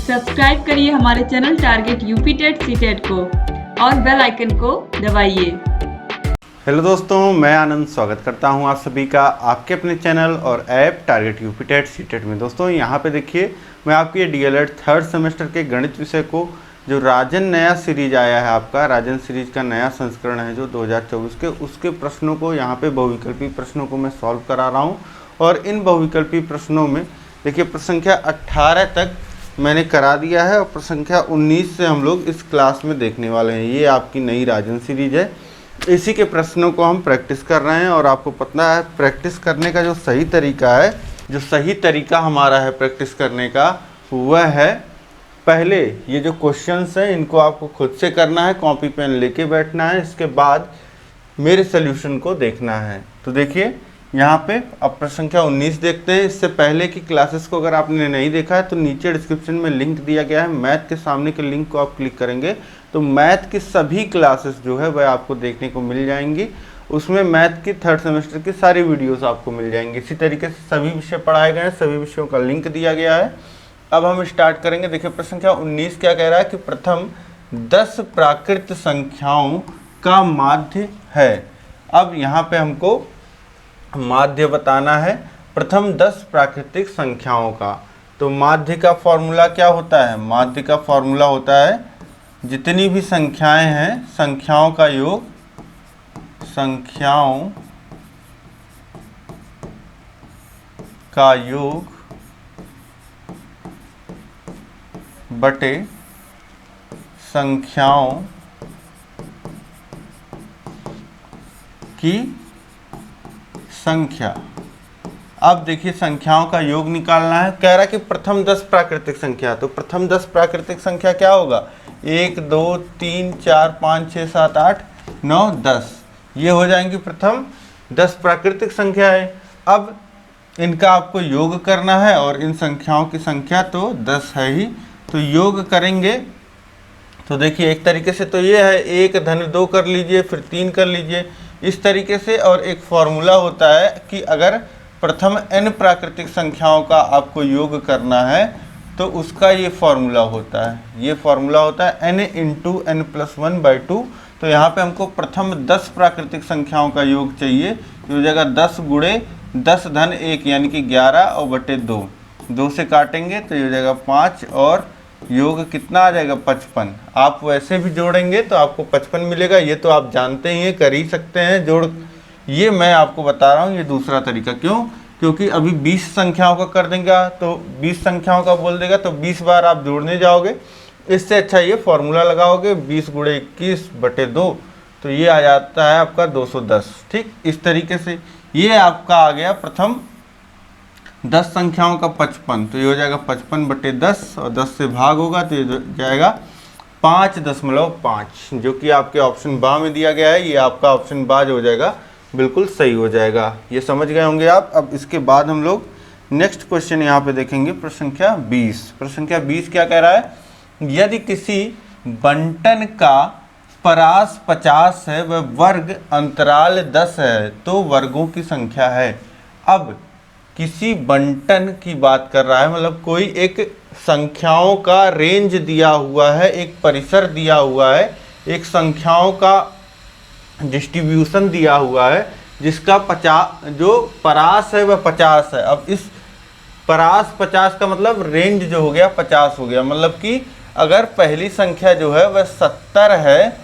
Subscribe करिए हमारे channel target UP TET CTET को और बेल आइकन को दबाइए। हेलो दोस्तों, मैं आनंद स्वागत करता हूं आप सभी का आपके अपने चैनल और app target UP TET CTET में। दोस्तों यहां पे देखिए, मैं आपके डीएलएड थर्ड सेमेस्टर के गणित विषय को जो राजन नया सीरीज आया है, आपका राजन सीरीज का नया संस्करण है जो 2024 के, उसके प्रश्नों को यहाँ पे बहुविकल्पी प्रश्नों को मैं सॉल्व करा रहा हूँ। और इन बहुविकल्पी प्रश्नों में देखिए प्रश्न संख्या 18 तक मैंने करा दिया है और प्रश्न संख्या 19 से हम लोग इस क्लास में देखने वाले हैं। ये आपकी नई राजन सीरीज है, इसी के प्रश्नों को हम प्रैक्टिस कर रहे हैं। और आपको पता है प्रैक्टिस करने का जो सही तरीका है, जो सही तरीका हमारा है प्रैक्टिस करने का, वह है पहले ये जो क्वेश्चंस हैं इनको आपको खुद से करना है, कॉपी पेन लेके बैठना है, इसके बाद मेरे सोल्यूशन को देखना है। तो देखिए यहाँ पे अब प्रश्न संख्या 19 देखते हैं। इससे पहले की क्लासेस को अगर आपने नहीं देखा है तो नीचे डिस्क्रिप्शन में लिंक दिया गया है, मैथ के सामने के लिंक को आप क्लिक करेंगे तो मैथ की सभी क्लासेस जो है वह आपको देखने को मिल जाएंगी। उसमें मैथ की थर्ड सेमेस्टर की सारी वीडियोस आपको मिल जाएंगी। इसी तरीके से सभी विषय पढ़ाए गए हैं, सभी विषयों का लिंक दिया गया है। अब हम स्टार्ट करेंगे। देखिए प्रश्न संख्या 19 क्या कह रहा है कि प्रथम 10 प्राकृत संख्याओं का माध्य है। अब यहाँ पे हमको माध्य बताना है प्रथम 10 प्राकृतिक संख्याओं का। तो माध्य का फॉर्मूला क्या होता है? माध्य का फॉर्मूला होता है जितनी भी संख्याएं हैं, संख्याओं का योग, संख्याओं का योग बटे संख्याओं की संख्या। अब देखिए संख्याओं का योग निकालना है। कह रहा है कि प्रथम 10 प्राकृतिक संख्या, तो प्रथम 10 प्राकृतिक संख्या क्या होगा? 1 2 3 4 5 6 7 8 9 10, ये हो जाएंगी प्रथम 10 प्राकृतिक संख्या है। अब इनका आपको योग करना है और इन संख्याओं की संख्या तो 10 है ही, तो योग करेंगे तो देखिए एक तरीके से तो ये है 1 धन 2 कर लीजिए, फिर 3 कर लीजिए, इस तरीके से। और एक फॉर्मूला होता है कि अगर प्रथम n प्राकृतिक संख्याओं का आपको योग करना है तो उसका ये फॉर्मूला होता है, ये फॉर्मूला होता है n इंटू n+1/2। तो यहाँ पे हमको प्रथम 10 प्राकृतिक संख्याओं का योग चाहिए, तो हो जाएगा 10 गुणे 10 धन 1 यानी कि 11 और बटे 2, 2 से काटेंगे तो ये हो जाएगा 5 और योग कितना आ जाएगा? 55। आप वैसे भी जोड़ेंगे तो आपको 55 मिलेगा, ये तो आप जानते ही हैं, कर ही सकते हैं जोड़। ये मैं आपको बता रहा हूँ ये दूसरा तरीका। क्यों? क्योंकि अभी 20 संख्याओं का कर देंगे तो 20 संख्याओं का बोल देगा तो 20 बार आप जोड़ने जाओगे। इससे अच्छा ये फॉर्मूला लगाओगे 20 गुणे 21 बटे 2, तो ये आ जाता है आपका 210। ठीक, इस तरीके से ये आपका आ गया प्रथम 10 संख्याओं का 55, तो ये हो जाएगा 55 बटे 10 और 10 से भाग होगा तो ये जाएगा 5.5, जो कि आपके ऑप्शन बा में दिया गया है। ये आपका ऑप्शन बा जो हो जाएगा बिल्कुल सही हो जाएगा। ये समझ गए होंगे आप। अब इसके बाद हम लोग नेक्स्ट क्वेश्चन यहाँ पे देखेंगे, प्रश्न संख्या 20। प्रश्न संख्या 20 क्या कह रहा है? यदि किसी बंटन का परास 50 है व वर्ग अंतराल 10 है तो वर्गों की संख्या है। अब किसी बंटन की बात कर रहा है, मतलब कोई एक संख्याओं का रेंज दिया हुआ है, एक परिसर दिया हुआ है, एक संख्याओं का डिस्ट्रीब्यूशन दिया हुआ है जिसका 50, जो परास है वह 50 है। अब इस परास 50 का मतलब रेंज जो हो गया 50 हो गया, मतलब कि अगर पहली संख्या जो है वह 70 है,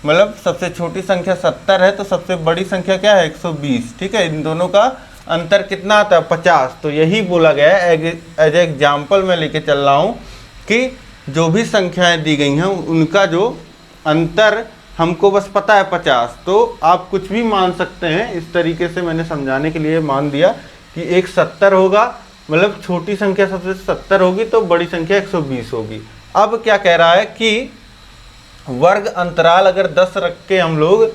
मतलब सबसे छोटी संख्या 70 है तो सबसे बड़ी संख्या क्या है? 120। ठीक है, इन दोनों का अंतर कितना आता है? 50। तो यही बोला गया है, एज एग्जाम्पल मैं लेके चल रहा हूँ कि जो भी संख्याएं दी गई हैं उनका जो अंतर हमको बस पता है 50, तो आप कुछ भी मान सकते हैं। इस तरीके से मैंने समझाने के लिए मान दिया कि एक 70 होगा, मतलब छोटी संख्या सबसे 70 होगी तो बड़ी संख्या 120 होगी। अब क्या कह रहा है कि वर्ग अंतराल अगर 10 रख के हम लोग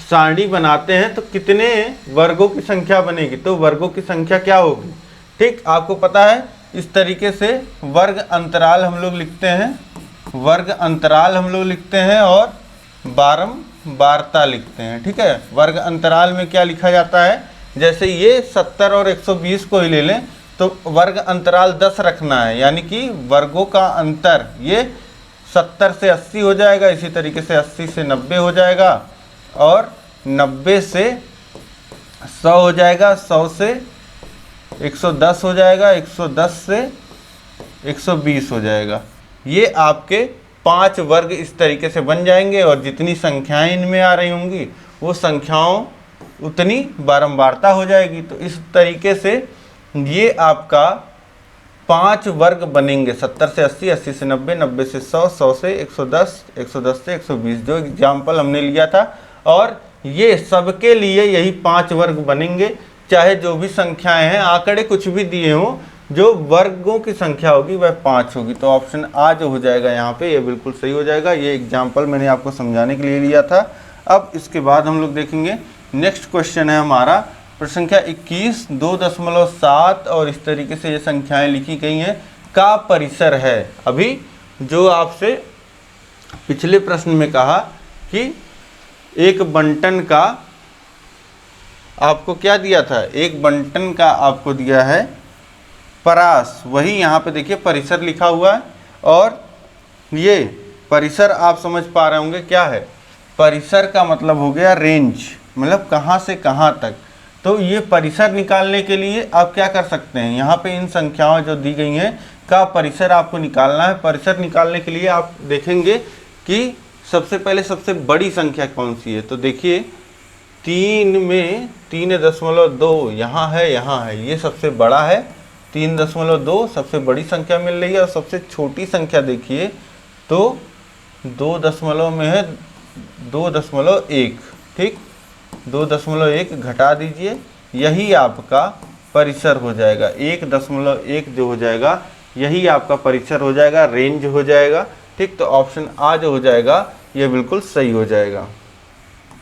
सारणी बनाते हैं तो कितने वर्गों की संख्या बनेगी? तो वर्गों की संख्या क्या होगी? ठीक, आपको पता है इस तरीके से वर्ग अंतराल हम लोग लिखते हैं, वर्ग अंतराल हम लोग लिखते हैं और बारंबारता लिखते हैं। ठीक है, वर्ग अंतराल में क्या लिखा जाता है? जैसे ये 70 और 120 को ही ले लें तो वर्ग अंतराल 10 रखना है, यानी कि वर्गों का अंतर ये 70 से 80 हो जाएगा, इसी तरीके से 80 से 90 हो जाएगा, और 90 से 100 हो जाएगा, 100 से 110 हो जाएगा, 110 से 120 हो जाएगा। ये आपके 5 वर्ग इस तरीके से बन जाएंगे, और जितनी संख्याएं इनमें आ रही होंगी वो संख्याओं उतनी बारंबारता हो जाएगी। तो इस तरीके से ये आपका 5 वर्ग बनेंगे, 70 से 80, 80 से 90, 90 से 100, 100 से 110, 110 से 120, जो एग्जाम्पल हमने लिया था। और ये सबके लिए यही 5 वर्ग बनेंगे, चाहे जो भी संख्याएं हैं, आंकड़े कुछ भी दिए हों, जो वर्गों की संख्या होगी वह 5 होगी। तो ऑप्शन आ जो हो जाएगा यहाँ पे, ये बिल्कुल सही हो जाएगा। ये एग्जाम्पल मैंने आपको समझाने के लिए लिया था। अब इसके बाद हम लोग देखेंगे नेक्स्ट क्वेश्चन है हमारा प्रश्न संख्या 21, 2.7 और इस तरीके से ये संख्याएं लिखी गई हैं का परिसर है। अभी जो आपसे पिछले प्रश्न में कहा कि एक बंटन का आपको क्या दिया था, एक बंटन का आपको दिया है परास, वही यहाँ पे देखिए परिसर लिखा हुआ है। और ये परिसर आप समझ पा रहे होंगे क्या है, परिसर का मतलब हो गया रेंज, मतलब कहाँ से कहाँ तक। तो ये परिसर निकालने के लिए आप क्या कर सकते हैं, यहाँ पे इन संख्याओं जो दी गई हैं का परिसर आपको निकालना है। परिसर निकालने के लिए आप देखेंगे कि सबसे पहले सबसे बड़ी संख्या कौन सी है। तो देखिए 3 में 3.2 यहाँ है, ये सबसे बड़ा है। 3.2 सबसे बड़ी संख्या मिल रही है, और सबसे छोटी संख्या देखिए तो 2 में है 2.1, ठीक, 2.1 घटा दीजिए, यही आपका परिसर हो जाएगा। 1.1 जो हो जाएगा यही आपका परिसर हो जाएगा, रेंज हो जाएगा, ठीक। तो ऑप्शन आ जो हो जाएगा ये बिल्कुल सही हो जाएगा।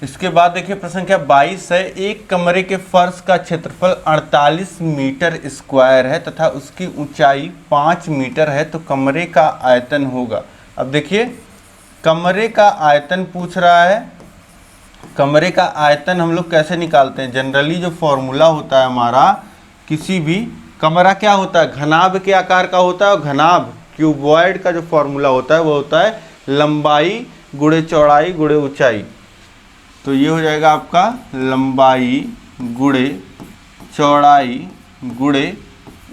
इसके बाद देखिए प्रश्न संख्या 22 है, एक कमरे के फर्श का क्षेत्रफल 48 मीटर स्क्वायर है तथा उसकी ऊंचाई 5 मीटर है, तो कमरे का आयतन होगा। अब देखिए कमरे का आयतन पूछ रहा है। कमरे का आयतन हम लोग कैसे निकालते हैं, जनरली जो फॉर्मूला होता है हमारा, किसी भी कमरा क्या होता है, घनाभ के आकार का होता है, और घनाभ क्यूबॉइड का जो फॉर्मूला होता है वो होता है लंबाई गुणे चौड़ाई गुणे ऊंचाई। तो ये हो जाएगा आपका लंबाई गुणे चौड़ाई गुणे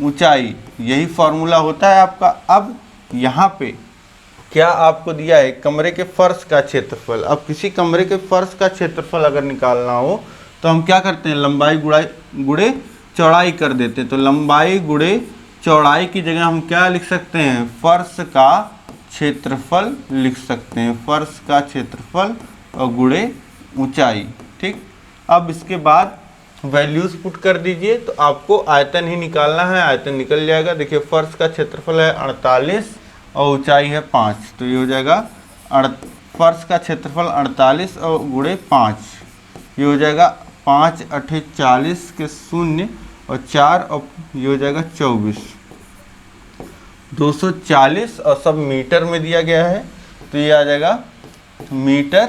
ऊंचाई, यही फॉर्मूला होता है आपका। अब यहाँ पे क्या आपको दिया है, कमरे के फर्श का क्षेत्रफल। अब किसी कमरे के फर्श का क्षेत्रफल अगर निकालना हो तो हम क्या करते हैं, लंबाई गुणे चौड़ाई कर देते हैं। तो लंबाई गुणे चौड़ाई की जगह हम क्या लिख सकते हैं, फर्श का क्षेत्रफल लिख सकते हैं, फर्श का क्षेत्रफल और गुणे ऊंचाई, ठीक। अब इसके बाद वैल्यूज पुट कर दीजिए, तो आपको आयतन ही निकालना है, आयतन निकल जाएगा। देखिए फर्श का क्षेत्रफल है 48 और ऊंचाई है 5, तो ये हो जाएगा फर्श का क्षेत्रफल 48 और गुणे 5, ये हो जाएगा 5 8 40 के 0 और 4 और ये हो जाएगा 24, 240 और सब मीटर में दिया गया है, तो ये आ जाएगा मीटर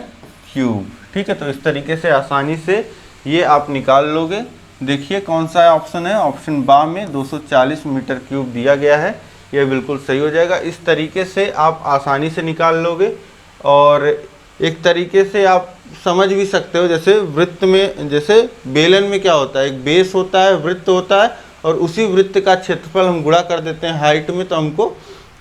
क्यूब, ठीक है। तो इस तरीके से आसानी से ये आप निकाल लोगे। देखिए कौन सा ऑप्शन है, ऑप्शन बा में 240 मीटर क्यूब दिया गया है, ये बिल्कुल सही हो जाएगा। इस तरीके से आप आसानी से निकाल लोगे। और एक तरीके से आप समझ भी सकते हो, जैसे वृत्त में, जैसे बेलन में क्या होता है, एक बेस होता है, वृत्त होता है, और उसी वृत्त का क्षेत्रफल हम गुणा कर देते हैं हाइट में, तो हमको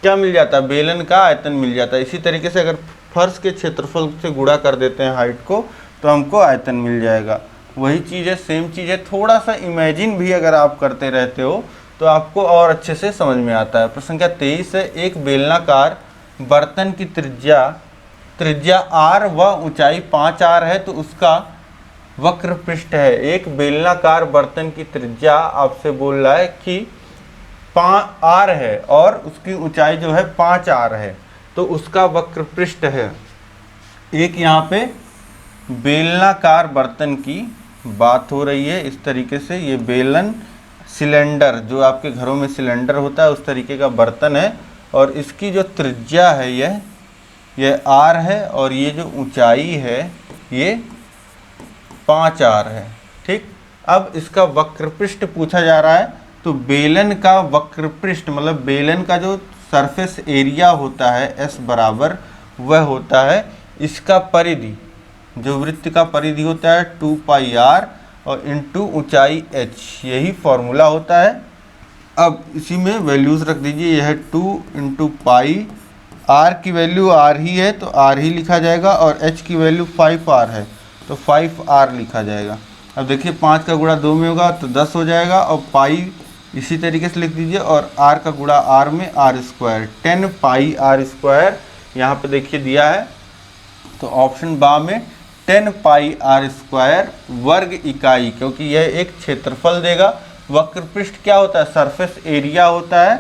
क्या मिल जाता है, बेलन का आयतन मिल जाता है। इसी तरीके से अगर फर्श के क्षेत्रफल से गुणा कर देते हैं हाइट को, तो हमको आयतन मिल जाएगा। वही चीज़ है, सेम चीज़ है, थोड़ा सा इमेजिन भी अगर आप करते रहते हो तो आपको और अच्छे से समझ में आता है। प्रश्न संख्या 23 है, एक बेलनाकार बर्तन की त्रिज्या r व ऊंचाई 5 r है, तो उसका वक्र पृष्ठ है। एक बेलनाकार बर्तन की त्रिज्या आपसे बोल रहा है कि 5 r है और उसकी ऊंचाई जो है 5 r है, तो उसका वक्र पृष्ठ है। एक यहाँ पे बेलनाकार बर्तन की बात हो रही है। इस तरीके से ये बेलन सिलेंडर, जो आपके घरों में सिलेंडर होता है उस तरीके का बर्तन है, और इसकी जो त्रिज्या है यह r है, और ये जो ऊंचाई है ये 5 r है, ठीक। अब इसका वक्रपृष्ठ पूछा जा रहा है, तो बेलन का वक्र पृष्ठ मतलब बेलन का जो सरफेस एरिया होता है S बराबर वह होता है इसका परिधि, जो वृत्त का परिधि होता है 2 पाई r और इंटू ऊंचाई h, यही फॉर्मूला होता है। अब इसी में वैल्यूज़ रख दीजिए, यह 2 इंटू पाई, r की वैल्यू r ही है तो r ही लिखा जाएगा और h की वैल्यू 5r है तो 5r लिखा जाएगा। अब देखिए 5 का गुणा 2 में होगा तो 10 हो जाएगा और पाई इसी तरीके से लिख दीजिए और r का गुणा r में r स्क्वायर, 10 पाई r स्क्वायर यहाँ पे देखिए दिया है। तो ऑप्शन बा में 10 पाई r स्क्वायर वर्ग इकाई, क्योंकि यह एक क्षेत्रफल देगा। वक्र पृष्ठ क्या होता है? सरफेस एरिया होता है,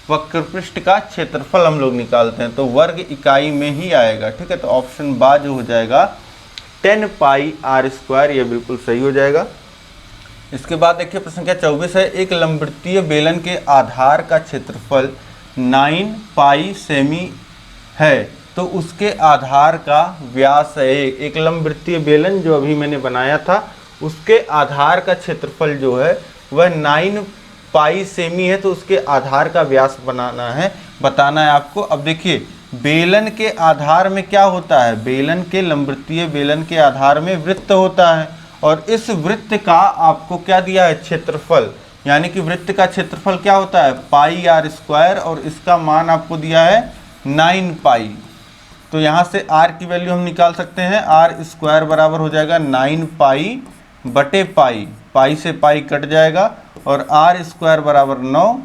वक्र पृष्ठ का क्षेत्रफल हम लोग निकालते हैं तो वर्ग इकाई में ही आएगा। ठीक है, तो ऑप्शन बा जो हो जाएगा 10 पाई r स्क्वायर, ये बिल्कुल सही हो जाएगा। इसके बाद देखिए प्रश्न संख्या 24 है, एक लंबवृत्तीय बेलन के आधार का क्षेत्रफल 9 पाई सेमी है तो उसके आधार का व्यास है। एक लंबवृत्तीय बेलन जो अभी मैंने बनाया था उसके आधार का क्षेत्रफल जो है वह 9 पाई सेमी है तो उसके आधार का व्यास बताना है आपको। अब देखिए बेलन के आधार में क्या होता है? बेलन के लंबवृत्तीय बेलन के आधार में वृत्त होता है और इस वृत्त का आपको क्या दिया है? क्षेत्रफल, यानी कि वृत्त का क्षेत्रफल क्या होता है? पाई r स्क्वायर और इसका मान आपको दिया है 9 पाई। तो यहाँ से r की वैल्यू हम निकाल सकते हैं, r स्क्वायर बराबर हो जाएगा 9 पाई बटे पाई, पाई से पाई कट जाएगा और r स्क्वायर बराबर 9,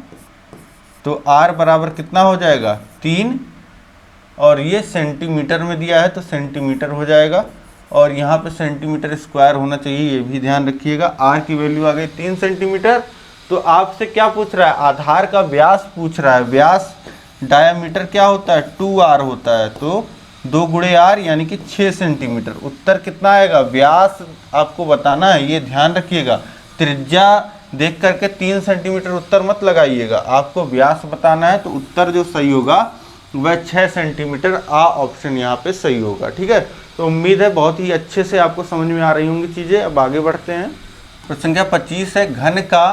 तो r बराबर कितना हो जाएगा? 3, और ये सेंटीमीटर में दिया है तो सेंटीमीटर हो जाएगा और यहाँ पे सेंटीमीटर स्क्वायर होना चाहिए, ये भी ध्यान रखिएगा। r की वैल्यू आ गई 3 सेंटीमीटर। तो आपसे क्या पूछ रहा है? आधार का व्यास पूछ रहा है। व्यास डायामीटर क्या होता है? 2r होता है, तो 2 गुणे r यानी कि 6 सेंटीमीटर। उत्तर कितना आएगा? व्यास आपको बताना है, ये ध्यान रखिएगा। त्रिज्या देख करके 3 सेंटीमीटर उत्तर मत लगाइएगा, आपको व्यास बताना है। तो उत्तर जो सही होगा वह 6 सेंटीमीटर, आ ऑप्शन यहाँ पे सही होगा। ठीक है, तो उम्मीद है बहुत ही अच्छे से आपको समझ में आ रही होंगी चीज़ें। अब आगे बढ़ते हैं। प्रश्न संख्या 25 है, घन का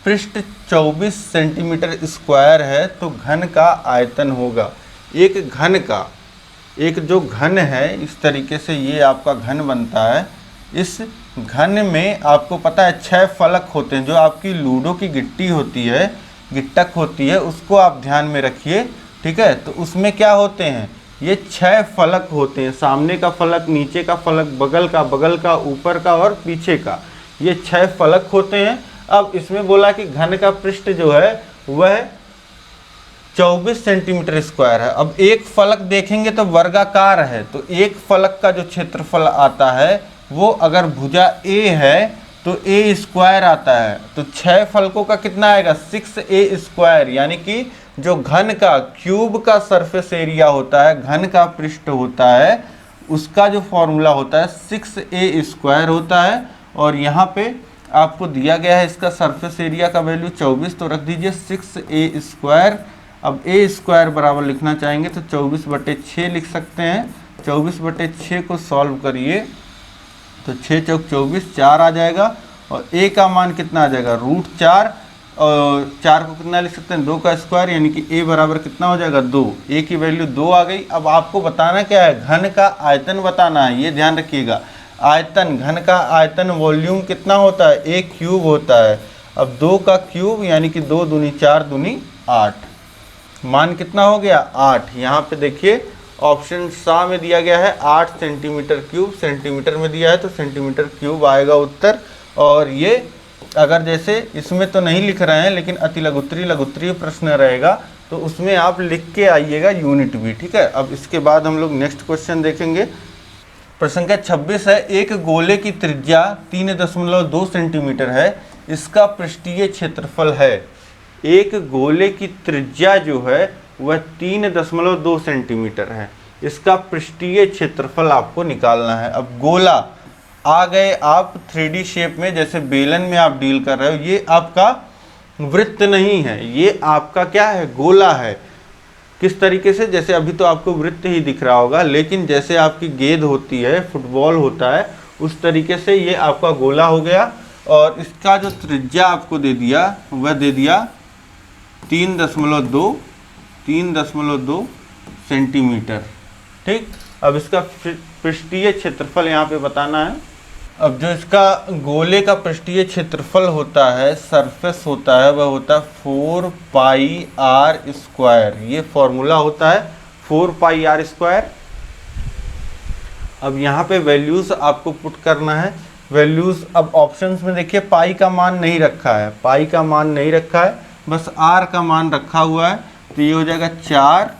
पृष्ठ 24 सेंटीमीटर स्क्वायर है तो घन का आयतन होगा। एक घन का, एक जो घन है इस तरीके से ये आपका घन बनता है। इस घन में आपको पता है 6 फलक होते हैं। जो आपकी लूडो की गिट्टी होती है, गिट्टक होती है, उसको आप ध्यान में रखिए। ठीक है, तो उसमें क्या होते हैं? ये 6 फलक होते हैं, सामने का फलक, नीचे का फलक, बगल का, ऊपर का और पीछे का, ये 6 फलक होते हैं। अब इसमें बोला कि घन का पृष्ठ जो है वह 24 सेंटीमीटर स्क्वायर है। अब एक फलक देखेंगे तो वर्गाकार है, तो एक फलक का जो क्षेत्रफल आता है वो अगर भुजा a है तो a स्क्वायर आता है। तो 6 फलकों का कितना आएगा? 6a स्क्वायर, यानी कि जो घन का क्यूब का सरफेस एरिया होता है, घन का पृष्ठ होता है, उसका जो फॉर्मूला होता है 6a स्क्वायर होता है। और यहाँ पे आपको दिया गया है इसका सरफेस एरिया का वैल्यू 24, तो रख दीजिए 6a स्क्वायर। अब a स्क्वायर बराबर लिखना चाहेंगे तो 24/6 लिख सकते हैं। 24/6 को सॉल्व करिए तो 6 चौक 24, 4 आ जाएगा और a का मान कितना आ जाएगा? √4, और 4 को कितना लिख सकते हैं? 2 का स्क्वायर, यानी कि a बराबर कितना हो जाएगा? 2। a की वैल्यू 2 आ गई। अब आपको बताना क्या है? घन का आयतन बताना है, ये ध्यान रखिएगा। आयतन, घन का आयतन वॉल्यूम कितना होता है? a क्यूब होता है। अब 2 का क्यूब यानी कि 2 दूनी 4 दूनी 8, मान कितना हो गया? 8। यहाँ पे देखिए ऑप्शन सा में दिया गया है 8 सेंटीमीटर क्यूब, सेंटीमीटर में दिया है तो सेंटीमीटर क्यूब आएगा उत्तर। और ये अगर जैसे इसमें तो नहीं लिख रहे हैं लेकिन अति लघुत्तरीय प्रश्न रहेगा तो उसमें आप लिख के आइएगा यूनिट भी। ठीक है, अब इसके बाद हम लोग नेक्स्ट क्वेश्चन देखेंगे। प्रश्न संख्या 26 है, एक गोले की त्रिज्या 3.2 सेंटीमीटर है, इसका पृष्ठीय क्षेत्रफल है। एक गोले की त्रिज्या जो है वह 3.2 सेंटीमीटर है, इसका पृष्ठीय क्षेत्रफल आपको निकालना है। अब गोला आ गए आप 3D शेप में, जैसे बेलन में आप डील कर रहे हो, ये आपका वृत्त नहीं है, ये आपका क्या है? गोला है। किस तरीके से? जैसे अभी तो आपको वृत्त ही दिख रहा होगा, लेकिन जैसे आपकी गेंद होती है, फुटबॉल होता है, उस तरीके से ये आपका गोला हो गया। और इसका जो त्रिज्या आपको दे दिया वह दे दिया 3.2 सेंटीमीटर। ठीक, अब इसका पृष्ठीय क्षेत्रफल यहाँ पे बताना है। अब जो इसका गोले का पृष्ठीय क्षेत्रफल होता है, सरफेस होता है, वह होता है 4 पाई आर स्क्वायर। ये फॉर्मूला होता है 4 पाई आर स्क्वायर। अब यहाँ पे वैल्यूज आपको पुट करना है। वैल्यूज अब ऑप्शंस में देखिए पाई का मान नहीं रखा है, पाई का मान नहीं रखा है, बस आर का मान रखा हुआ है। तो ये हो जाएगा 4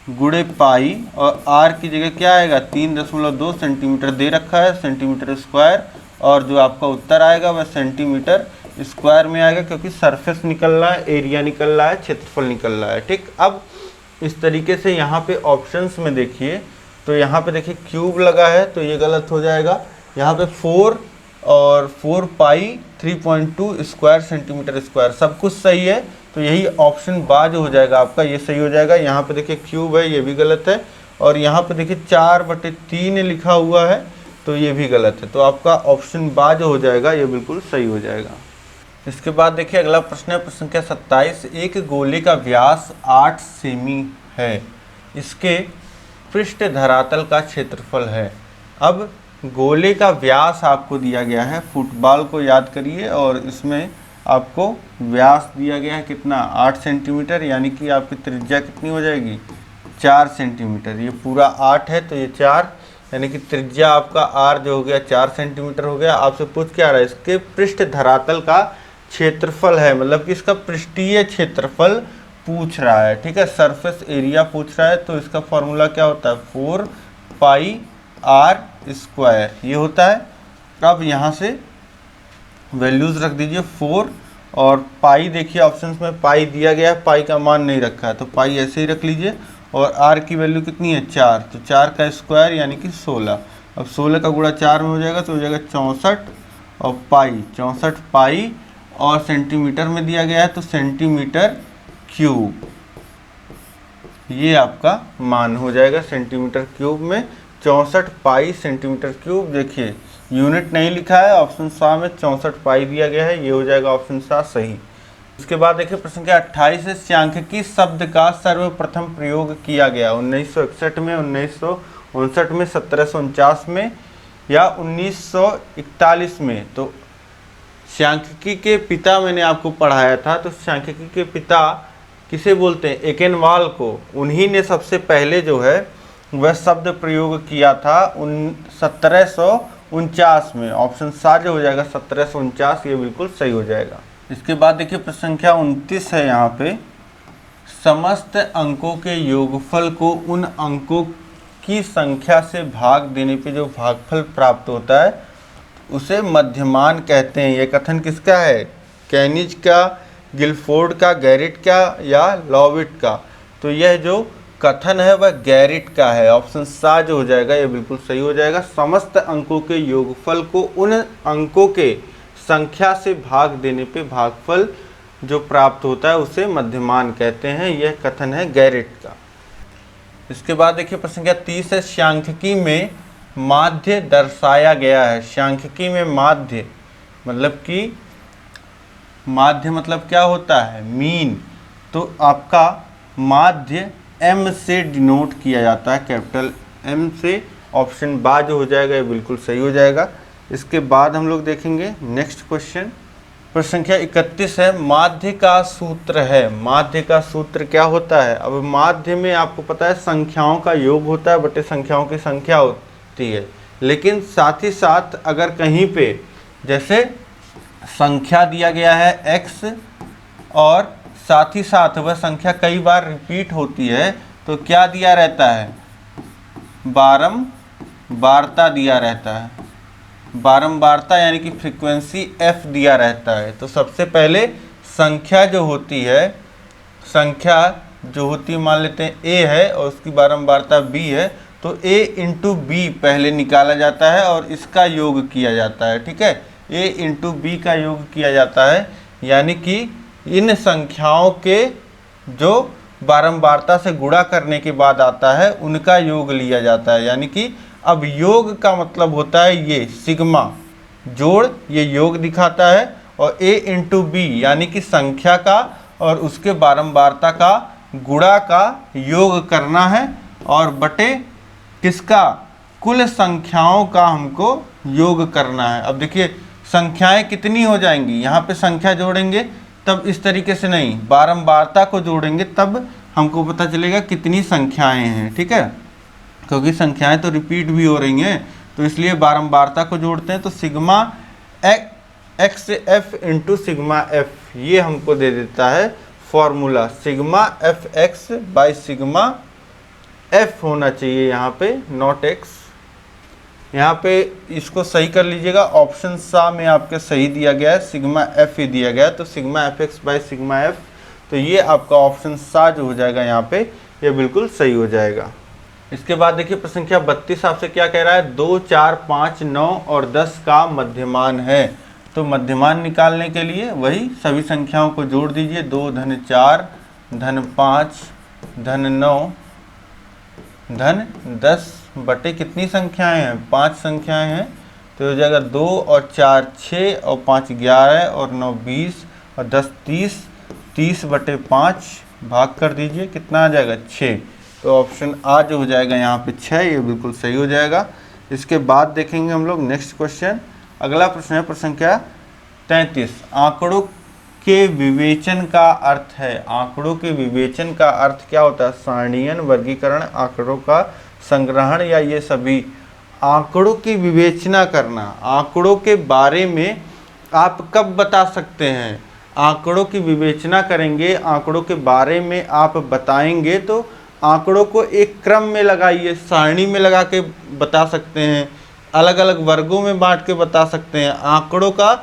गुणे पाई और आर की जगह क्या आएगा 3.2 सेंटीमीटर दे रखा है, सेंटीमीटर स्क्वायर। और जो आपका उत्तर आएगा वह सेंटीमीटर स्क्वायर में आएगा, क्योंकि सरफेस निकल रहा है, एरिया निकल रहा है, क्षेत्रफल निकल रहा है। ठीक, अब इस तरीके से यहाँ पे ऑप्शंस में देखिए, तो यहाँ पे देखिए क्यूब लगा है तो ये गलत हो जाएगा। यहाँ पे 4 और 4 पाई 3.2 स्क्वायर सेंटीमीटर स्क्वायर सब कुछ सही है, तो यही ऑप्शन बा जो हो जाएगा आपका, ये सही हो जाएगा। यहाँ पे देखिए क्यूब है, ये भी गलत है। और यहाँ पे देखिए 4/3 लिखा हुआ है, तो ये भी गलत है। तो आपका ऑप्शन बा जो हो जाएगा ये बिल्कुल सही हो जाएगा। इसके बाद देखिए अगला प्रश्न है, प्रश्न संख्या 27। एक गोले का व्यास 8 सेमी है, इसके पृष्ठ धरातल का क्षेत्रफल है। अब गोले का व्यास आपको दिया गया है, फुटबॉल को याद करिए, और इसमें आपको व्यास दिया गया है कितना 8 सेंटीमीटर, यानी कि आपकी त्रिज्या कितनी हो जाएगी 4 सेंटीमीटर। ये पूरा 8 है तो ये 4, यानी कि त्रिज्या आपका आर जो हो गया 4 सेंटीमीटर हो गया। आपसे पूछ क्या रहा है, इसके पृष्ठ धरातल का क्षेत्रफल है, मतलब कि इसका पृष्ठीय क्षेत्रफल पूछ रहा है। ठीक है, सरफेस एरिया पूछ रहा है, तो इसका फॉर्मूला क्या होता है 4 पाई आर स्क्वायर ये होता है। अब यहाँ से वैल्यूज़ रख दीजिए 4 और पाई, देखिए ऑप्शंस में पाई दिया गया है, पाई का मान नहीं रखा है, तो पाई ऐसे ही रख लीजिए। और आर की वैल्यू कितनी है 4, तो 4 का स्क्वायर यानी कि 16। अब 16 का गुणा 4 में हो जाएगा तो हो जाएगा 64 और पाई 64 पाई, और सेंटीमीटर में दिया गया है तो सेंटीमीटर क्यूब, ये आपका मान हो जाएगा सेंटीमीटर क्यूब में 64 पाई सेंटीमीटर क्यूब। देखिए यूनिट नहीं लिखा है, ऑप्शन सा में 64 पाई दिया गया है, ये हो जाएगा ऑप्शन सा सही। इसके बाद देखिए प्रश्न संख्या 28 से सांख्यिकी शब्द का सर्वप्रथम प्रयोग किया गया 1961 में, 1959 में, 1749 में या 1941 में। तो सांख्यिकी के पिता मैंने आपको पढ़ाया था, तो सांख्यिकी के पिता किसे बोलते हैं, एकेनवाल को। उन्हीं ने सबसे पहले जो है वह शब्द प्रयोग किया था 1749 में। ऑप्शन सा जो हो जाएगा 1749, ये बिल्कुल सही हो जाएगा। इसके बाद देखिए प्रश्न संख्या 29 है। यहाँ पे समस्त अंकों के योगफल को उन अंकों की संख्या से भाग देने पे जो भागफल प्राप्त होता है उसे मध्यमान कहते हैं। ये कथन किसका है, कैनिज का, गिलफोर्ड का, गैरिट का या लॉविट का। तो यह जो कथन है वह गैरिट का है, ऑप्शन सा जो हो जाएगा ये बिल्कुल सही हो जाएगा। समस्त अंकों के योगफल को उन अंकों के संख्या से भाग देने पे भागफल जो प्राप्त होता है उसे मध्यमान कहते हैं, यह कथन है गैरिट का। इसके बाद देखिए प्रश्न संख्या 30 है। सांख्यिकी में माध्य दर्शाया गया है। सांख्यिकी में माध्य मतलब कि माध्य मतलब क्या होता है, मीन। तो आपका माध्य m से डिनोट किया जाता है, कैपिटल M से। ऑप्शन बा जो हो जाएगा ये बिल्कुल सही हो जाएगा। इसके बाद हम लोग देखेंगे नेक्स्ट क्वेश्चन, प्रश्न संख्या 31 है। माध्य का सूत्र है। माध्य का सूत्र क्या होता है। अब माध्य में आपको पता है संख्याओं का योग होता है बटे संख्याओं की संख्या होती है, लेकिन साथ ही साथ अगर कहीं पे जैसे संख्या दिया गया है x और साथ ही साथ वह संख्या कई बार रिपीट होती है तो क्या दिया रहता है, बारंबारता दिया रहता है। बारंबारता यानी कि फ्रीक्वेंसी f दिया रहता है। तो सबसे पहले संख्या जो होती है, संख्या जो होती है मान लेते हैं a है और उसकी बारंबारता b है, तो a इंटू b पहले निकाला जाता है और इसका योग किया जाता है। ठीक है, a इंटू b का योग किया जाता है, यानी कि इन संख्याओं के जो बारंबारता से गुणा करने के बाद आता है उनका योग लिया जाता है। यानी कि अब योग का मतलब होता है ये सिग्मा, जोड़ ये योग दिखाता है, और a इंटू बी यानी कि संख्या का और उसके बारंबारता का गुणा का योग करना है, और बटे किसका, कुल संख्याओं का हमको योग करना है। अब देखिए संख्याएं कितनी हो जाएंगी, यहाँ पे संख्या जोड़ेंगे तब इस तरीके से नहीं, बारंबारता को जोड़ेंगे तब हमको पता चलेगा कितनी संख्याएं हैं, ठीक है, क्योंकि संख्याएं तो रिपीट भी हो रही हैं, तो इसलिए बारंबारता को जोड़ते हैं। तो sigma x F into sigma F ये हमको दे देता है formula, sigma F x by sigma F होना चाहिए यहाँ पे, नॉट एक्स। यहाँ पे इसको सही कर लीजिएगा, ऑप्शन सा में आपके सही दिया गया है, सिग्मा एफ ही दिया गया है, तो sigma F x by sigma F, तो ये आपका ऑप्शन सा जो हो जाएगा यहाँ पे, ये बिल्कुल सही हो जाएगा। इसके बाद देखिए प्रश्न संख्या 32 आपसे क्या कह रहा है, 2, 4, 5, 9 और 10 का मध्यमान है। तो मध्यमान निकालने के लिए वही सभी संख्याओं को जोड़ दीजिए, 2 धन 4 धन 5 धन 9 धन 10 बटे कितनी संख्याएं हैं, 5 संख्याएं हैं, तो हो जाएगा 2 और 4 6 और 5 11 और 9 20 और 10 30, 30 बटे 5 भाग कर दीजिए, कितना आ जाएगा 6। तो ऑप्शन आ जो हो जाएगा यहाँ पे 6, ये बिल्कुल सही हो जाएगा। इसके बाद देखेंगे हम लोग नेक्स्ट क्वेश्चन। अगला प्रश्न है प्रश्न संख्या 33, आंकड़ों के विवेचन का अर्थ है। आंकड़ों के विवेचन का अर्थ क्या होता है, सारणीयन, वर्गीकरण, आंकड़ों का संग्रहण या ये सभी। आंकड़ों की विवेचना करना, आंकड़ों के बारे में आप कब बता सकते हैं, आंकड़ों की विवेचना करेंगे, आंकड़ों के बारे में आप बताएंगे तो आंकड़ों को एक क्रम में लगाइए, सारणी में लगा के बता सकते हैं, अलग अलग वर्गों में बांट के बता सकते हैं। आंकड़ों का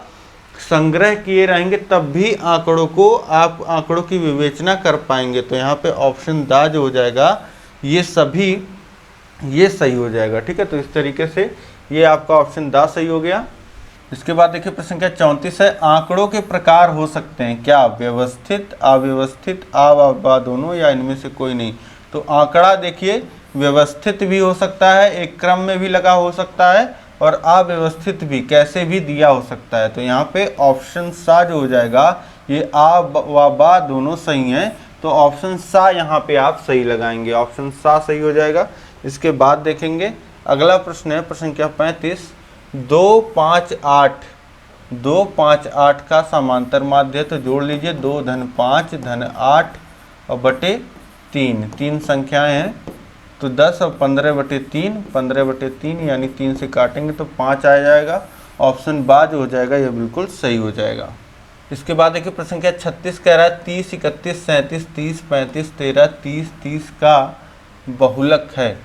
संग्रह किए रहेंगे तब भी आंकड़ों को आप आंकड़ों की विवेचना कर पाएंगे। तो यहाँ पे ऑप्शन दा जो हो जाएगा ये सभी, ये सही हो जाएगा, ठीक है। तो इस तरीके से ये आपका ऑप्शन दा सही हो गया। इसके बाद देखिए प्रश्न संख्या 34 है, आंकड़ों के प्रकार हो सकते हैं क्या, व्यवस्थित, अव्यवस्थित, आ दोनों या इनमें से कोई नहीं। तो आंकड़ा देखिए व्यवस्थित भी हो सकता है, एक क्रम में भी लगा हो सकता है, और अव्यवस्थित भी कैसे भी दिया हो सकता है। तो यहाँ पे ऑप्शन सा जो हो जाएगा, ये आ व बा दोनों सही हैं, तो ऑप्शन सा यहाँ पे आप सही लगाएंगे, ऑप्शन सा सही हो जाएगा। इसके बाद देखेंगे अगला प्रश्न है प्रश्न संख्या 35, 2, 5, 8, 2, 5, 8 का समांतर माध्य, तो जोड़ लीजिए 2 धन 5 धन 8 और बटे 3, 3 संख्याएं हैं, तो 10 और 15 बटे 3, 15 बटे 3 यानी 3 से काटेंगे तो 5 आ जाएगा। ऑप्शन बा जो हो जाएगा ये बिल्कुल सही हो जाएगा। इसके बाद देखिए प्रश्न संख्या 36 कह रहा है 30, 31, 37, 30, 35, 13, 30, 30 का बहुलक है।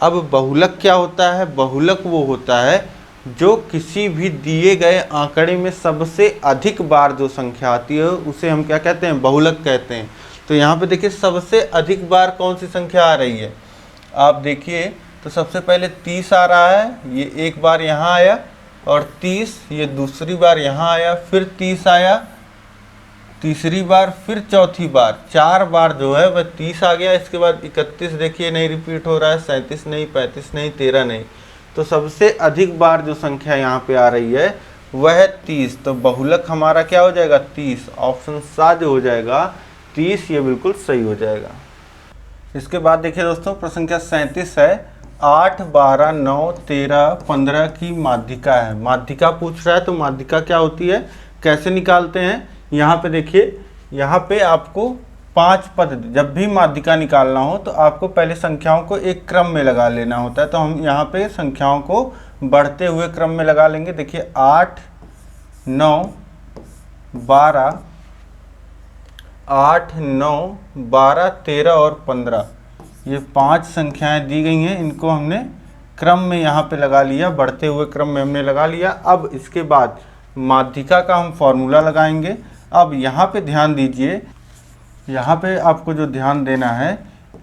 अब बहुलक क्या होता है, बहुलक वो होता है जो किसी भी दिए गए आंकड़े में सबसे अधिक बार जो संख्या आती है उसे हम क्या कहते हैं, बहुलक कहते हैं। तो यहाँ पे देखिए सबसे अधिक बार कौन सी संख्या आ रही है, आप देखिए तो सबसे पहले 30 आ रहा है, ये एक बार यहाँ आया, और 30 ये दूसरी बार यहाँ आया, फिर 30 आया तीसरी बार, फिर चौथी बार, 4 बार जो है वह 30 आ गया। इसके बाद 31 देखिए नहीं रिपीट हो रहा है, 37 नहीं, 35 नहीं, 13 नहीं। तो सबसे अधिक बार जो संख्या यहाँ पे आ रही है वह है 30। तो बहुलक हमारा क्या हो जाएगा, 30। ऑप्शन सा जो हो जाएगा 30, ये बिल्कुल सही हो जाएगा। इसके बाद देखिए दोस्तों प्रश्न संख्या 37 है, 8, 12, 9, 13, 15 की माध्यिका है। माध्यिका पूछ रहा है, तो माध्यिका क्या होती है, कैसे निकालते हैं। यहाँ पे देखिए, यहाँ पे आपको 5 पद, जब भी माध्यिका निकालना हो तो आपको पहले संख्याओं को एक क्रम में लगा लेना होता है। तो हम यहाँ पे संख्याओं को बढ़ते हुए क्रम में लगा लेंगे। देखिए 8, 9, 12, 8, 9, 12, 13 और 15, ये 5 संख्याएं दी गई हैं, इनको हमने क्रम में यहाँ पे लगा लिया, बढ़ते हुए क्रम में हमने लगा लिया। अब इसके बाद माध्यिका का हम फॉर्मूला लगाएंगे। अब यहाँ पे ध्यान दीजिए, यहाँ पे आपको जो ध्यान देना है,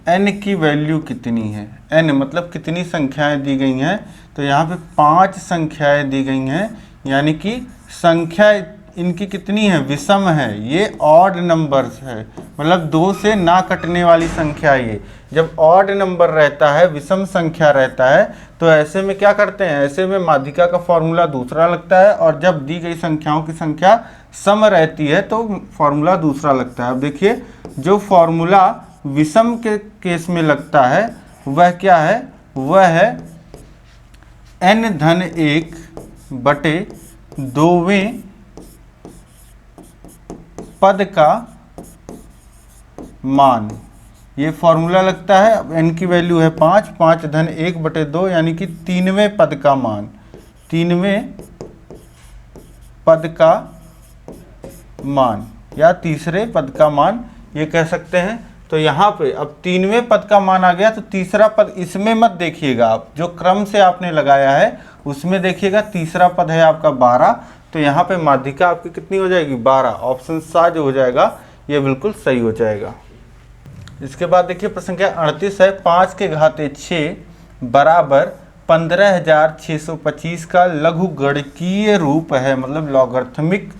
n की वैल्यू कितनी है, n मतलब कितनी संख्याएं दी गई हैं। तो यहाँ पे 5 संख्याएं दी गई हैं, यानी कि संख्या इनकी कितनी है, विषम है, ये ऑड नंबर्स है, मतलब 2 से ना कटने वाली संख्या। ये जब ऑड नंबर रहता है, विषम संख्या रहता है, तो ऐसे में क्या करते हैं, ऐसे में माध्यिका का फॉर्मूला दूसरा लगता है, और जब दी गई संख्याओं की संख्या सम रहती है तो फॉर्मूला दूसरा लगता है। अब देखिए, जो फॉर्मूला विषम के केस में लगता है वह क्या है, वह है n-1 बटे 2वें पद का मान। ये फॉर्मूला लगता है। अब n की वैल्यू है 5, 5-1 बटे 2 यानी कि 3वें पद का मान, 3वें पद का मान या तीसरे पद का मान ये कह सकते हैं। तो यहाँ पे अब 3वें पद का मान आ गया, तो तीसरा पद इसमें मत देखिएगा आप, जो क्रम से आपने लगाया है उसमें देखिएगा। तीसरा पद है आपका 12, तो यहाँ पे माध्यिका आपकी कितनी हो जाएगी, 12। ऑप्शन सा जो हो जाएगा ये बिल्कुल सही हो जाएगा। इसके बाद देखिए प्रश्न संख्या 38 है, 5 के घाते 6 बराबर 15,625 का लघु गणकीय रूप है, मतलब लॉगरिथमिक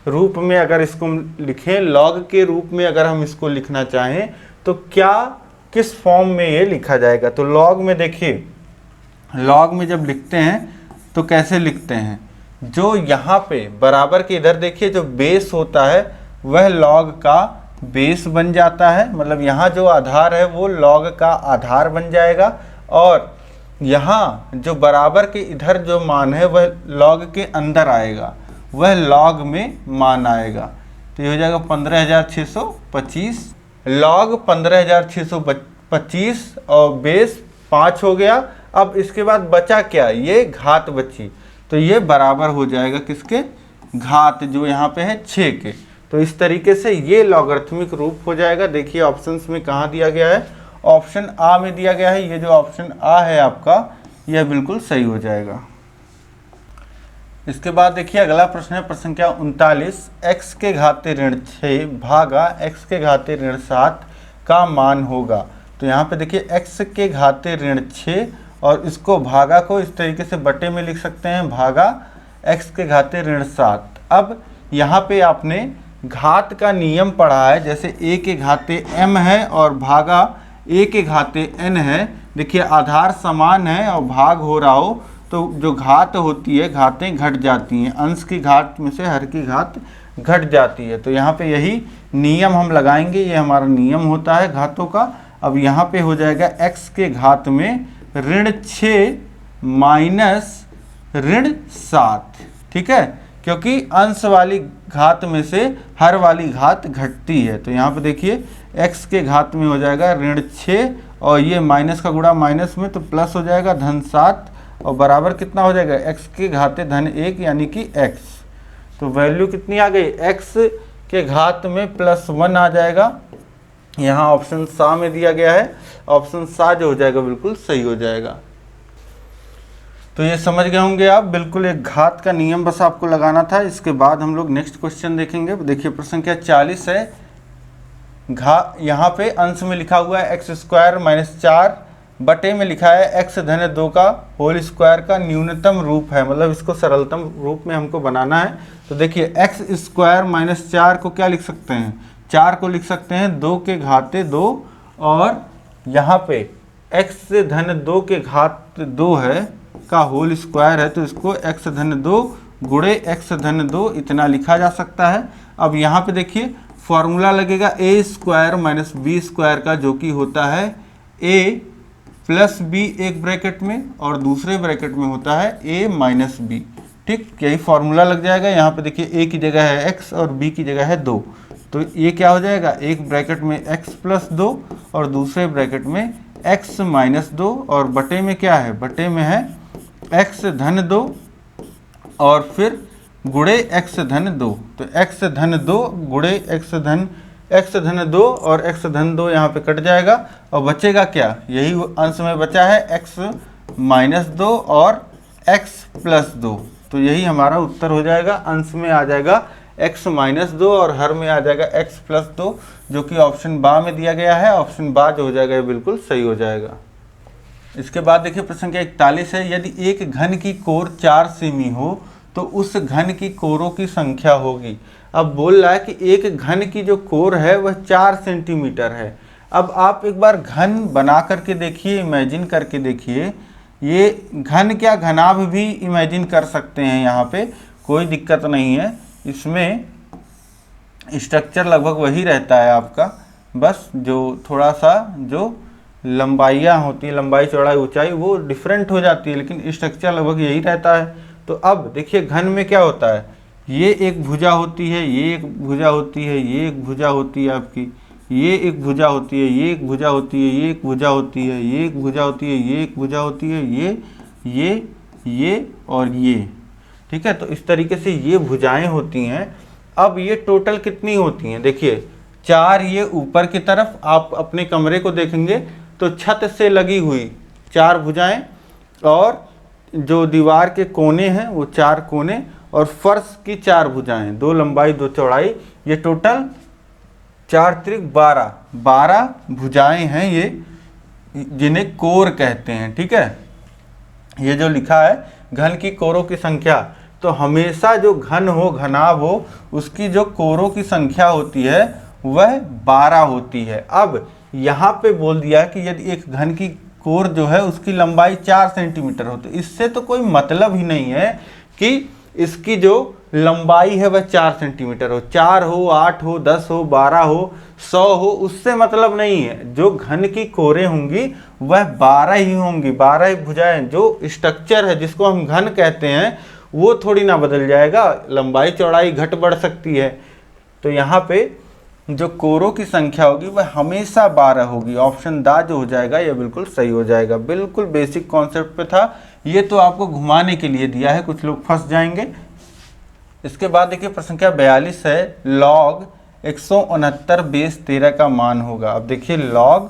रूप में अगर इसको लिखें, लॉग के रूप में अगर हम इसको लिखना चाहें तो क्या किस फॉर्म में ये लिखा जाएगा। तो लॉग में देखिए, लॉग में जब लिखते हैं तो कैसे लिखते हैं, जो यहाँ पे बराबर के इधर देखिए जो बेस होता है वह लॉग का बेस बन जाता है, मतलब यहाँ जो आधार है वो लॉग का आधार बन जाएगा, और यहाँ जो बराबर के इधर जो मान है वह लॉग के अंदर आएगा, वह लॉग में मान आएगा। तो ये हो जाएगा 15,625, लॉग 15,625 और बेस 5 हो गया। अब इसके बाद बचा क्या, ये घात बची, तो ये बराबर हो जाएगा किसके, घात जो यहाँ पे है 6 के। तो इस तरीके से ये लॉगरिथमिक रूप हो जाएगा। देखिए ऑप्शंस में कहाँ दिया गया है, ऑप्शन आ में दिया गया है। ये जो ऑप्शन आ है आपका, यह बिल्कुल सही हो जाएगा। इसके बाद देखिए अगला प्रश्न है, प्रश्न संख्या 39, x के घाते ऋण 6 भागा x के घाते ऋण 7 का मान होगा। तो यहाँ पे देखिए x के घाते ऋण 6 और इसको भागा को इस तरीके से बटे में लिख सकते हैं, भागा x के घाते ऋण 7। अब यहाँ पे आपने घात का नियम पढ़ा है, जैसे a के घाते m है और भागा a के घाते n है। देखिए आधार समान है और भाग हो रहा हो तो जो घात होती है, घातें घट जाती हैं, अंश की घात में से हर की घात घट जाती है। तो यहाँ पे यही नियम हम लगाएंगे, ये हमारा नियम होता है घातों का। अब यहाँ पे हो जाएगा x के घात में ऋण 6 माइनस ऋण 7, ठीक है, क्योंकि अंश वाली घात में से हर वाली घात घटती है। तो यहाँ पे देखिए x के घात में हो जाएगा ऋण 6 और ये माइनस का गुणा माइनस में तो प्लस हो जाएगा धन 7 और बराबर कितना हो जाएगा, x के घाते धन 1 यानी कि x। तो वैल्यू कितनी आ गई, x के घात में +1 आ जाएगा। यहाँ ऑप्शन सा में दिया गया है, ऑप्शन सा जो हो जाएगा बिल्कुल सही हो जाएगा। तो ये समझ गए होंगे आप, बिल्कुल एक घात का नियम बस आपको लगाना था। इसके बाद हम लोग नेक्स्ट क्वेश्चन देखेंगे। देखिए प्रश्न संख्या 40 है, यहाँ पे अंश में लिखा हुआ है x² - 4 बटे में लिखा है x धन 2 का होल स्क्वायर का न्यूनतम रूप है, मतलब इसको सरलतम रूप में हमको बनाना है। तो देखिए x² - 4 को क्या लिख सकते हैं, 4 को लिख सकते हैं 2 के घाते 2 और यहाँ पे x धन 2 के घात 2 है का होल स्क्वायर है, तो इसको x धन 2 गुणे x धन 2 इतना लिखा जा सकता है। अब यहाँ पे देखिए फॉर्मूला लगेगा a² - b² का, जो कि होता है a + b एक ब्रैकेट में और दूसरे ब्रैकेट में होता है a - b, ठीक, यही फॉर्मूला लग जाएगा। यहाँ पे देखिए a की जगह है x और b की जगह है 2, तो ये क्या हो जाएगा, एक ब्रैकेट में x + 2 और दूसरे ब्रैकेट में x - 2 और बटे में क्या है, बटे में है x धन 2 और फिर गुणे x धन 2। तो x धन 2 गुणे x धन 2 और x धन 2 यहाँ पे कट जाएगा और बचेगा क्या, यही अंश में बचा है x - 2 और x + 2। तो यही हमारा उत्तर हो जाएगा, अंश में आ जाएगा x - 2 और हर में आ जाएगा x + 2, जो कि ऑप्शन बा में दिया गया है। ऑप्शन बा जो हो जाएगा ये बिल्कुल सही हो जाएगा। इसके बाद देखिए प्रश्न संख्या 41 है, यदि एक घन की कोर 4 सेमी हो तो उस घन की कोरों की संख्या होगी। अब बोल रहा है कि एक घन की जो कोर है वह 4 सेंटीमीटर है। अब आप एक बार घन बना करके देखिए, इमेजिन करके देखिए। ये घन क्या, घनाभ भी इमेजिन कर सकते हैं, यहाँ पे कोई दिक्कत नहीं है। इसमें स्ट्रक्चर लगभग वही रहता है आपका, बस जो थोड़ा सा जो लंबाइयाँ होती है, लंबाई चौड़ाई ऊंचाई वो डिफरेंट हो जाती है, लेकिन स्ट्रक्चर लगभग यही रहता है। तो अब देखिए घन में क्या होता है, ये एक भुजा होती है, ये एक भुजा होती है, ये एक भुजा होती है आपकी, ये एक भुजा होती है, ये एक भुजा होती है, ये एक भुजा होती है, ये एक भुजा होती है, ये एक भुजा होती है, ये और ये, ठीक है। तो इस तरीके से ये भुजाएं होती हैं। अब ये टोटल कितनी होती हैं, देखिए 4 ये ऊपर की तरफ, आप अपने कमरे को देखेंगे तो छत से लगी हुई 4 भुजाएं, और जो दीवार के कोने हैं वो 4 कोने, और फर्श की 4 भुजाएं, 2 लंबाई 2 चौड़ाई, ये टोटल 4 त्रिक 12 भुजाएं हैं ये, जिन्हें कोर कहते हैं, ठीक है। ये जो लिखा है घन की कोरों की संख्या, तो हमेशा जो घन हो, घनाभ हो, उसकी जो कोरों की संख्या होती है वह 12 होती है। अब यहाँ पे बोल दिया कि यदि एक घन की कोर जो है उसकी लंबाई 4 सेंटीमीटर हो, तो इससे तो कोई मतलब ही नहीं है कि इसकी जो लंबाई है वह 4 सेंटीमीटर हो, 4 हो, 8 हो, 10 हो, 12 हो, 100 हो, उससे मतलब नहीं है। जो घन की कोरें होंगी वह 12 ही होंगी, 12 भुजाएं। जो स्ट्रक्चर है जिसको हम घन कहते हैं वो थोड़ी ना बदल जाएगा, लंबाई चौड़ाई घट बढ़ सकती है। तो यहाँ पे जो कोरों की संख्या होगी वह हमेशा 12 होगी। ऑप्शन दा जो हो जाएगा यह बिल्कुल सही हो जाएगा। बिल्कुल बेसिक कॉन्सेप्ट पे था, ये तो आपको घुमाने के लिए दिया है, कुछ लोग फंस जाएंगे। इसके बाद देखिए प्रश्न संख्या 42 है, log 169 बेस 13 का मान होगा। अब देखिए log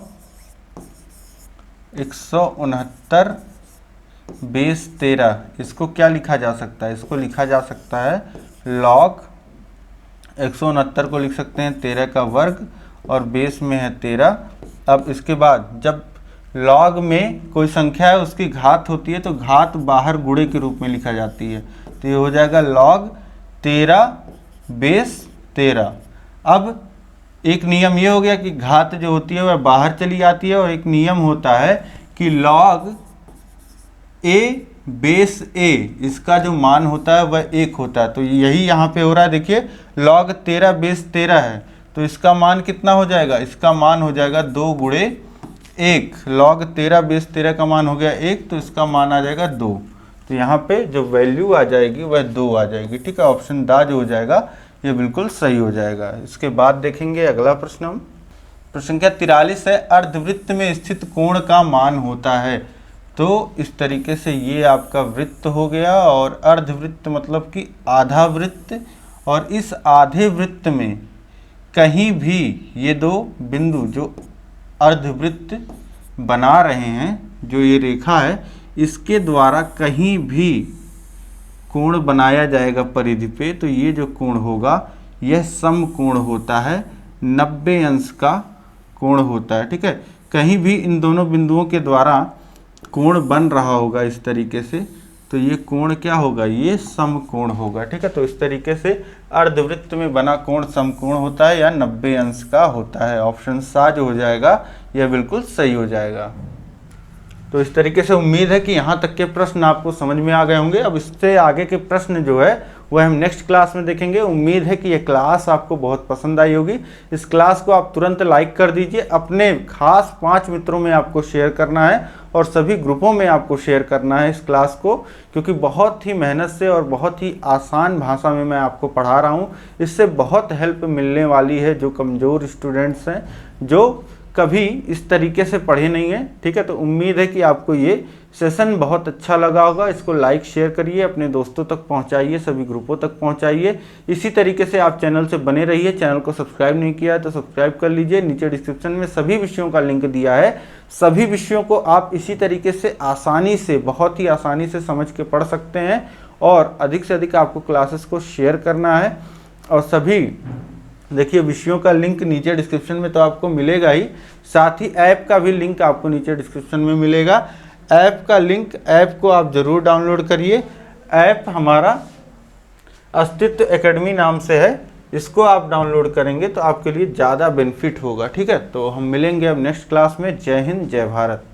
169 बेस 13, इसको क्या लिखा जा सकता है, इसको लिखा जा सकता है log 169 को लिख सकते हैं 13 का वर्ग, और बेस में है 13। अब इसके बाद जब log में कोई संख्या है उसकी घात होती है तो घात बाहर गुणे के रूप में लिखा जाती है, तो ये हो जाएगा log 13 बेस 13। अब एक नियम ये हो गया कि घात जो होती है वह बाहर चली जाती है, और एक नियम होता है कि log a बेस a, इसका जो मान होता है वह 1 होता है। तो यही यहाँ पे हो रहा है, देखिए log 13 बेस 13 है, तो इसका मान कितना हो जाएगा, इसका मान हो जाएगा 2 गुणे 1। log 13 बेस 13 का मान हो गया 1, तो इसका मान आ जाएगा 2। तो यहाँ पे जो वैल्यू आ जाएगी वह 2 आ जाएगी, ठीक है। ऑप्शन दा जो हो जाएगा ये बिल्कुल सही हो जाएगा। इसके बाद देखेंगे अगला प्रश्न हम, प्रश्न संख्या 43 है, अर्धवृत्त में स्थित कोण का मान होता है। तो इस तरीके से ये आपका वृत्त हो गया, और अर्धवृत्त मतलब कि आधा वृत्त, और इस आधे वृत्त में कहीं भी ये 2 बिंदु जो अर्धवृत्त बना रहे हैं, जो ये रेखा है, इसके द्वारा कहीं भी कोण बनाया जाएगा परिधि पे, तो ये जो कोण होगा यह समकोण होता है, 90 अंश का कोण होता है, ठीक है। कहीं भी इन दोनों बिंदुओं के द्वारा कोण बन रहा होगा इस तरीके से, तो ये कोण क्या होगा, ये समकोण होगा, ठीक है। तो इस तरीके से अर्धवृत्त में बना कोण समकोण होता है या 90 अंश का होता है। ऑप्शन सा जो हो जाएगा यह बिल्कुल सही हो जाएगा। तो इस तरीके से उम्मीद है कि यहाँ तक के प्रश्न आपको समझ में आ गए होंगे। अब इससे आगे के प्रश्न जो है वह हम नेक्स्ट क्लास में देखेंगे। उम्मीद है कि यह क्लास आपको बहुत पसंद आई होगी। इस क्लास को आप तुरंत लाइक कर दीजिए, अपने खास 5 मित्रों में आपको शेयर करना है, और सभी ग्रुपों में आपको शेयर करना है इस क्लास को, क्योंकि बहुत ही मेहनत से और बहुत ही आसान भाषा में मैं आपको पढ़ा रहा हूँ। इससे बहुत हेल्प मिलने वाली है जो कमज़ोर स्टूडेंट्स हैं, जो कभी इस तरीके से पढ़े नहीं हैं, ठीक है। तो उम्मीद है कि आपको ये सेशन बहुत अच्छा लगा होगा। इसको लाइक शेयर करिए, अपने दोस्तों तक पहुंचाइए, सभी ग्रुपों तक पहुंचाइए। इसी तरीके से आप चैनल से बने रहिए। चैनल को सब्सक्राइब नहीं किया है तो सब्सक्राइब कर लीजिए। नीचे डिस्क्रिप्शन में सभी विषयों का लिंक दिया है। सभी विषयों को आप इसी तरीके से आसानी से, बहुत ही आसानी से समझ के पढ़ सकते हैं, और अधिक से अधिक आपको क्लासेस को शेयर करना है। और सभी देखिए विषयों का लिंक नीचे डिस्क्रिप्शन में तो आपको मिलेगा ही, साथ ही ऐप का भी लिंक आपको नीचे डिस्क्रिप्शन में मिलेगा। ऐप का लिंक, ऐप को आप ज़रूर डाउनलोड करिए। ऐप हमारा अस्तित्व एकेडमी नाम से है, इसको आप डाउनलोड करेंगे तो आपके लिए ज़्यादा बेनिफिट होगा। ठीक है, तो हम मिलेंगे अब नेक्स्ट क्लास में। जय हिंद, जय भारत।